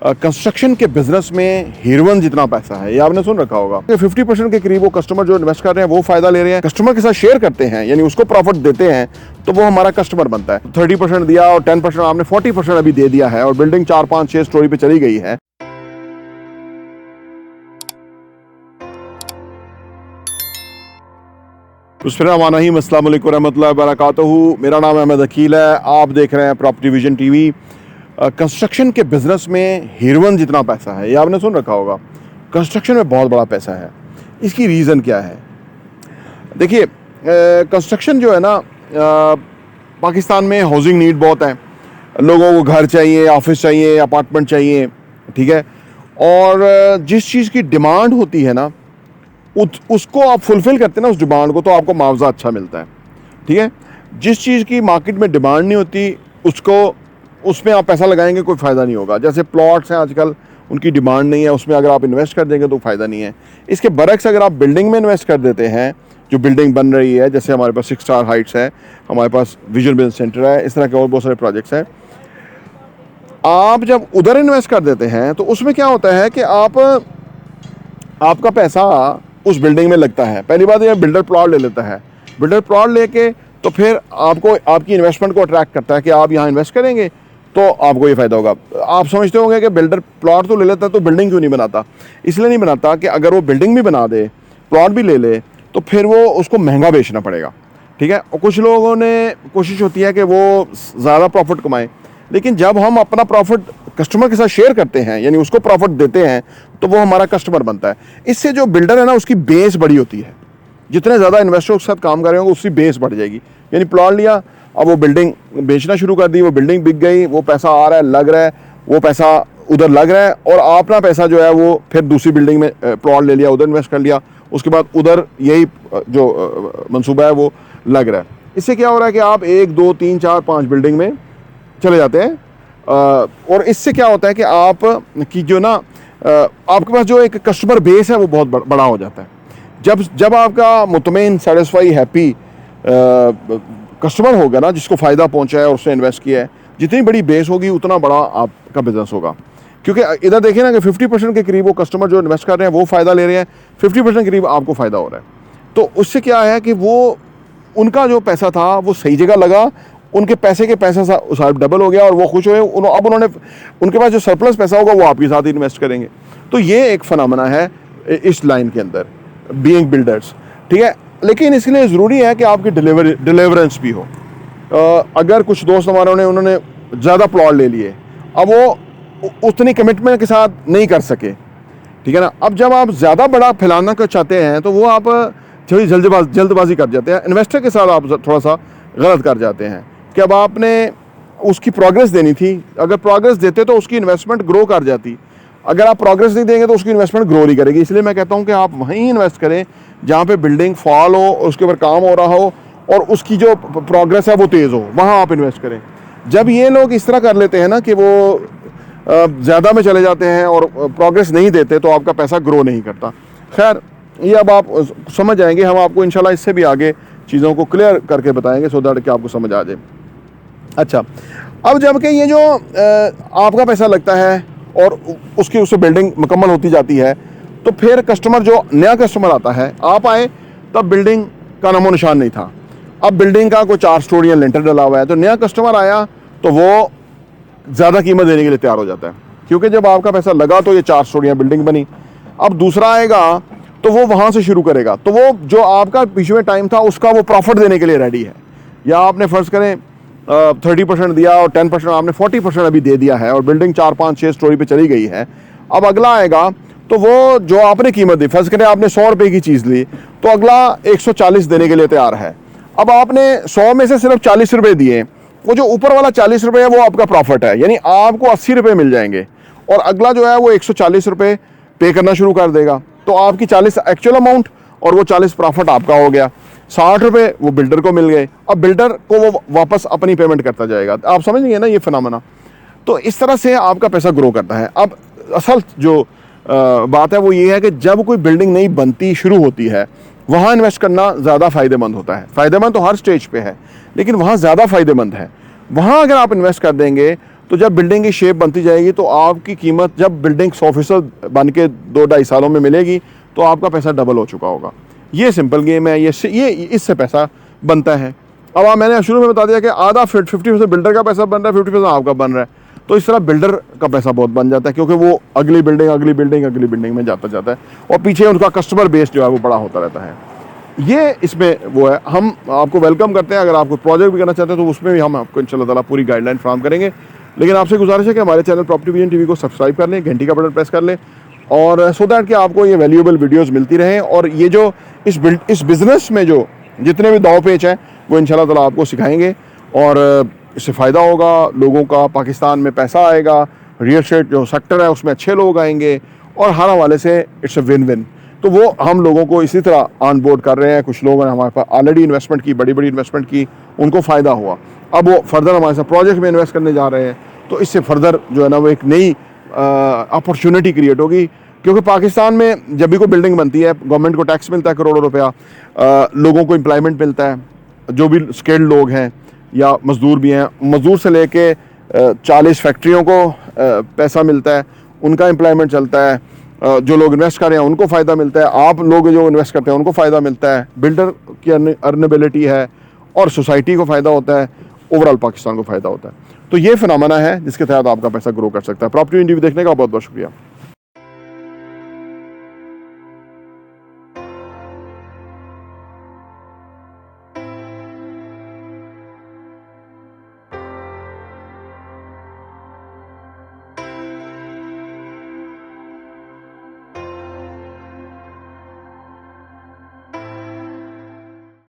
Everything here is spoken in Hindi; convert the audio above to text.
कंस्ट्रक्शन के बिजनेस में हीरोइन जितना पैसा है, ये आपने सुन रखा होगा कि 50% के करीब वो कस्टमर जो इन्वेस्ट कर रहे हैं वो फायदा ले रहे हैं, कस्टमर के साथ शेयर करते हैं, यानी उसको प्रॉफिट देते हैं, तो वो हमारा कस्टमर बनता है। 30% दिया और 10% आपने 40% अभी दे दिया है और बिल्डिंग 4 5 6 स्टोरी पे चली गई है। अस्सलाम वालेकुम रहमतुल्लाहि व बरकातहू। मेरा नाम अहमद अकील है, आप देख रहे हैं प्रॉपर्टी विजन टीवी। कंस्ट्रक्शन के बिजनेस में हीरोइन जितना पैसा है, ये आपने सुन रखा होगा। कंस्ट्रक्शन में बहुत बड़ा पैसा है। इसकी रीज़न क्या है? देखिए, कंस्ट्रक्शन जो है ना, पाकिस्तान में हाउसिंग नीड बहुत है। लोगों को घर चाहिए, ऑफिस चाहिए, अपार्टमेंट चाहिए, ठीक है। और जिस चीज़ की डिमांड होती है ना, उसको आप फुलफ़िल करते हैं ना, उस डिमांड को, तो आपको मुआवजा अच्छा मिलता है, ठीक है। जिस चीज़ की मार्केट में डिमांड नहीं होती, उसमें आप पैसा लगाएंगे कोई फ़ायदा नहीं होगा। जैसे प्लॉट्स हैं आजकल, उनकी डिमांड नहीं है, उसमें अगर आप इन्वेस्ट कर देंगे तो फ़ायदा नहीं है। इसके बरक्स अगर आप बिल्डिंग में इन्वेस्ट कर देते हैं, जो बिल्डिंग बन रही है, जैसे हमारे पास 6 स्टार हाइट्स है, हमारे पास विजुअल बिजनेस सेंटर है, इस तरह के और बहुत सारे प्रोजेक्ट्स हैं। आप जब उधर इन्वेस्ट कर देते हैं तो उसमें क्या होता है कि आपका पैसा उस बिल्डिंग में लगता है। पहली बात यह, बिल्डर प्लॉट ले लेता है। बिल्डर प्लॉट लेके तो फिर आपको आपकी इन्वेस्टमेंट को अट्रैक्ट करता है कि आप यहाँ इन्वेस्ट करेंगे तो आपको ये फ़ायदा होगा। आप समझते होंगे कि बिल्डर प्लॉट तो ले लेता है तो बिल्डिंग क्यों नहीं बनाता? इसलिए नहीं बनाता कि अगर वो बिल्डिंग भी बना दे, प्लॉट भी ले ले, तो फिर वो उसको महंगा बेचना पड़ेगा, ठीक है। और कुछ लोगों ने कोशिश होती है कि वो ज़्यादा प्रॉफिट कमाएं, लेकिन जब हम अपना प्रॉफिट कस्टमर के साथ शेयर करते हैं, यानी उसको प्रॉफिट देते हैं, तो वो हमारा कस्टमर बनता है। इससे जो बिल्डर है ना, उसकी बेस बड़ी होती है। जितने ज़्यादा इन्वेस्टर के साथ काम कर रहे होंगे, उसकी बेस बढ़ जाएगी। यानी प्लॉट लिया, अब वो बिल्डिंग बेचना शुरू कर दी, वो बिल्डिंग बिक गई, वो पैसा आ रहा है, लग रहा है, वो पैसा उधर लग रहा है, और अपना पैसा जो है वो फिर दूसरी बिल्डिंग में प्लॉट ले लिया, उधर इन्वेस्ट कर लिया, उसके बाद उधर यही जो मंसूबा है वो लग रहा है। इससे क्या हो रहा है कि आप 1 2 3 4 5 बिल्डिंग में चले जाते हैं। और इससे क्या होता है कि आप की जो ना आपके पास जो एक कस्टमर बेस है वो बहुत बड़ा हो जाता है। जब आपका मुतमईन, सेटिस्फाई, हैप्पी कस्टमर होगा ना, जिसको फ़ायदा पहुंचा है और उसने इन्वेस्ट किया है, जितनी बड़ी बेस होगी उतना बड़ा आपका बिजनेस होगा। क्योंकि इधर देखिए ना कि 50% के करीब वो कस्टमर जो इन्वेस्ट कर रहे हैं वो फ़ायदा ले रहे हैं, 50% के करीब आपको फ़ायदा हो रहा है। तो उससे क्या है कि वो उनका जो पैसा था वो सही जगह लगा, उनके पैसे के पैसा साहब डबल हो गया और वो खुश हुए। अब उन्होंने, उनके पास जो सरप्लस पैसा होगा वो आपके साथ इन्वेस्ट करेंगे। तो ये एक फनामना है इस लाइन के अंदर, बीइंग बिल्डर्स, ठीक है। लेकिन इसके लिए ज़रूरी है कि आपकी डिलीवरेंस भी हो। अगर कुछ दोस्त हमारे उन्होंने ज़्यादा प्लॉट ले लिए, अब वो उतनी कमिटमेंट के साथ नहीं कर सके, ठीक है ना। अब जब आप ज़्यादा बड़ा फैलाना कर चाहते हैं तो वो आप थोड़ी जल्दबाजी कर जाते हैं। इन्वेस्टर के साथ आप थोड़ा सा गलत कर जाते हैं कि अब आपने उसकी प्रोग्रेस देनी थी। अगर प्रोग्रेस देते तो उसकी इन्वेस्टमेंट ग्रो कर जाती। अगर आप प्रोग्रेस नहीं देंगे तो उसकी इन्वेस्टमेंट ग्रो नहीं करेगी। इसलिए मैं कहता हूं कि आप वहीं इन्वेस्ट करें जहां पे बिल्डिंग फॉल हो, उसके ऊपर काम हो रहा हो और उसकी जो प्रोग्रेस है वो तेज़ हो, वहाँ आप इन्वेस्ट करें। जब ये लोग इस तरह कर लेते हैं ना कि वो ज़्यादा में चले जाते हैं और प्रोग्रेस नहीं देते, तो आपका पैसा ग्रो नहीं करता। खैर, ये अब आप समझ जाएंगे, हम आपको इंशाल्लाह इससे भी आगे चीज़ों को क्लियर करके बताएंगे सो दैट कि आपको समझ आ जाए। अच्छा, अब जबकि ये जो आपका पैसा लगता है और उससे बिल्डिंग मुकम्मल होती जाती है, तो फिर कस्टमर, जो नया कस्टमर आता है, आप आए तब बिल्डिंग का नामो निशान नहीं था। अब बिल्डिंग का कोई 4 स्टोरी लेंटर डला हुआ है, तो नया कस्टमर आया तो वो ज़्यादा कीमत देने के लिए तैयार हो जाता है, क्योंकि जब आपका पैसा लगा तो ये 4 स्टोरियाँ बिल्डिंग बनी। अब दूसरा आएगा तो वो वहाँ से शुरू करेगा, तो वो जो आपका पीछे में टाइम था उसका वो प्रॉफिट देने के लिए रेडी है। या आपने फ़र्ज़ करें 30% दिया और 10% आपने 40% अभी दे दिया है और बिल्डिंग 4 5 6 स्टोरी पे चली गई है। अब अगला आएगा तो वो जो आपने कीमत दी, फ़र्ज़ करें आपने 100 रुपये की चीज़ ली, तो अगला 140 देने के लिए तैयार है। अब आपने 100 में से सिर्फ 40 रुपये दिए, वो जो ऊपर वाला 40 रुपये है वो आपका प्रॉफिट है, यानी आपको 80 रुपये मिल जाएंगे और अगला जो है वो 140 रुपये पे करना शुरू कर देगा। तो आपकी 40 एक्चुअल अमाउंट और वो 40 प्रॉफिट आपका हो गया। 60 रुपये वो बिल्डर को मिल गए। अब बिल्डर को वो वापस अपनी पेमेंट करता जाएगा। आप समझेंगे ना ये फिनोमेना। तो इस तरह से आपका पैसा ग्रो करता है। अब असल जो बात है वो ये है कि जब कोई बिल्डिंग नई बनती शुरू होती है, वहाँ इन्वेस्ट करना ज़्यादा फ़ायदेमंद होता है। फ़ायदेमंद तो हर स्टेज पे है, लेकिन वहाँ ज़्यादा फ़ायदेमंद है। वहाँ अगर आप इन्वेस्ट कर देंगे तो जब बिल्डिंग की शेप बनती जाएगी तो आपकी कीमत जब बिल्डिंग 100% बन के 2-2.5 सालों में मिलेगी तो आपका पैसा डबल हो चुका होगा। ये सिंपल गेम है, ये इससे पैसा बनता है। अब मैंने शुरू में बता दिया कि आधा 50% बिल्डर का पैसा बन रहा है, 50% आपका बन रहा है। तो इस तरह बिल्डर का पैसा बहुत बन जाता है, क्योंकि वो अगली बिल्डिंग में जाता है और पीछे उनका कस्टमर बेस जो है वो बड़ा होता रहता है। ये इसमें वो है। हम आपको वेलकम करते हैं। अगर आपको प्रोजेक्ट भी करना चाहते हैं तो उसमें भी हम आपको इंशाल्लाह ताला पूरी गाइडलाइन फ्राहम करेंगे। लेकिन आपसे गुजारिश है कि हमारे चैनल प्रॉपर्टी विजन टीवी को सब्सक्राइब कर लें, घंटी का बटन प्रेस कर लें, और सो दैट कि आपको ये वैल्यूएबल वीडियोस मिलती रहें। और ये जो इस बिज़नेस में जो जितने भी दाव पेच हैं वो इंशाल्लाह ताला आपको सिखाएंगे, और इससे फ़ायदा होगा लोगों का। पाकिस्तान में पैसा आएगा, रियल एस्टेट जो सेक्टर है उसमें अच्छे लोग आएंगे, और हर हवाले से इट्स अ विन विन। तो वो हम लोगों को इसी तरह ऑन बोर्ड कर रहे हैं। कुछ लोगों ने हमारे पास ऑलरेडी इन्वेस्टमेंट की, बड़ी इन्वेस्टमेंट की, उनको फ़ायदा हुआ। अब वो फर्दर हमारे साथ प्रोजेक्ट में इन्वेस्ट करने जा रहे हैं। तो इससे फर्दर जो है ना वो एक नई अपॉर्चुनिटी क्रिएट होगी, क्योंकि पाकिस्तान में जब भी कोई बिल्डिंग बनती है गवर्नमेंट को टैक्स मिलता है करोड़ों रुपया, लोगों को एम्प्लॉयमेंट मिलता है, जो भी स्किल्ड लोग हैं या मज़दूर भी हैं, मज़दूर से लेके 40 फैक्ट्रियों को पैसा मिलता है, उनका एम्प्लॉयमेंट चलता है, जो लोग इन्वेस्ट कर रहे हैं उनको फ़ायदा मिलता है, आप लोग जो इन्वेस्ट करते हैं उनको फ़ायदा मिलता है, बिल्डर की अर्नेबिलिटी है, और सोसाइटी को फ़ायदा होता है, ओवरऑल पाकिस्तान को फ़ायदा होता है। तो ये फिनोमेना है जिसके तहत आपका पैसा ग्रो कर सकता है। प्रॉपर्टी टीवी देखने का बहुत बहुत शुक्रिया।